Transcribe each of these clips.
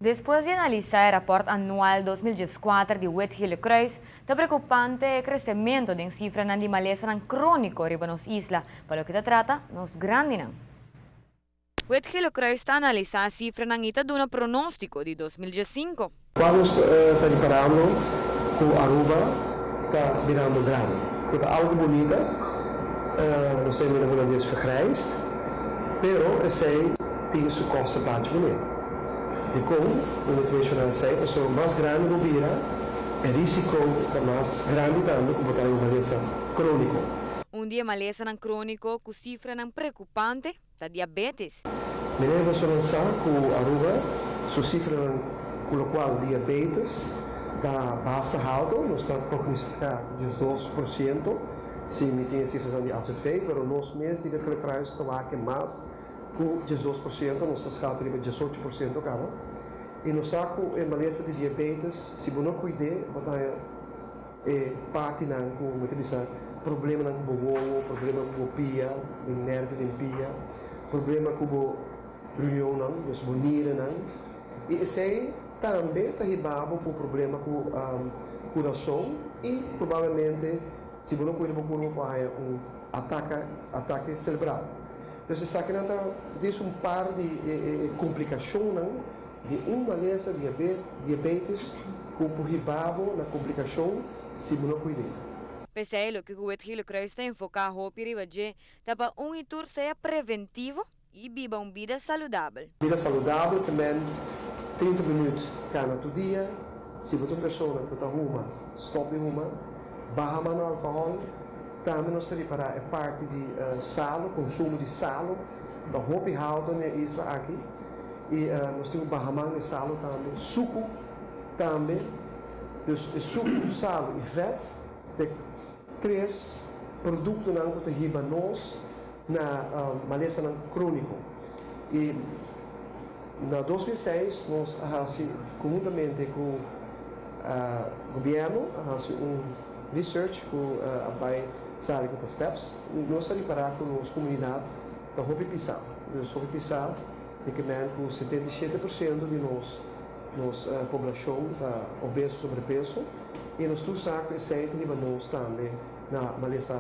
Después de analizar el reporte anual 2014 de Wet Gile Kruis, está preocupante el crecimiento de cifras de maleza crónico en las islas, para lo que se trata, nos grandes. Wet Gile Kruis está analizando cifras y está dando un pronóstico de 2015. Vamos preparando com Aruba, está virando grande. Está algo bonita, não sei muito como diz vergrijst, pero esse tem seu custo baixo bonito. E como o internacional sei, a pessoa mais grande não vira, o risco está mais grande também, como está uma maleza crônico. Dia maleza crônico com cifras preocupantes, da diabetes. Menino você lançar com Aruba, sua cifra com o qual diabetes dá bastante alto, nós estamos prognosticando de 2%, se me tem cifras de ACV, mas nós mesmos, diga que ele está aqui mais, com 12%, nós estamos calculando 18% cada. E nós saco em maleza de diabetes, se você não cuidar, vai parte não com problema não com o problema com o pia, o nervo limpia, problema com o reunião não, os bonira não. E esse também está ribado por problema com o coração e provavelmente se você não cuida do corpo vai ataque cerebral. Então você sabe que não tem par de complicações de uma maleza diabetes com o ribado na complicação se você não cuida. Pese a lo que o Wet Gile Kruis está enfocado para para tour seja preventivo e viva uma vida saudável. Vida saudável também 30 minutos cada dia. Se você é uma pessoa que está uma, stop uma, barra mano álcool, também nós temos para a parte de sal, consumo de sal, da roupa e alto na isla aqui. E nós temos barra mano de sal também, suco também. Então, suco, sal e vet, de 3 produtos que riba nós na maleza crônico. E na 2006 nós conjuntamente com o governo fizemos research com a Bai Sari com as steps. Nós estamos para com as comunidades da Hopi Pisal. Nós Hopi Pisal recomendo com 77% de nossa população obeso sobrepeso. E nós temos sempre nós também na maleza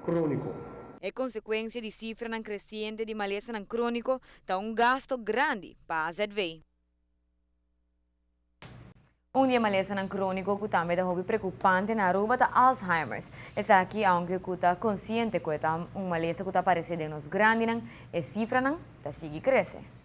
crônico. É consequência de cifras crescentes de maleza crônico, está gasto grande para a ZV. Dia maleza crônico que também é preocupante na Aruba da Alzheimer's. Essa aqui, aunque está consciente que é uma maleza que está aparecendo nos grandes, a cifra está sigue crescendo.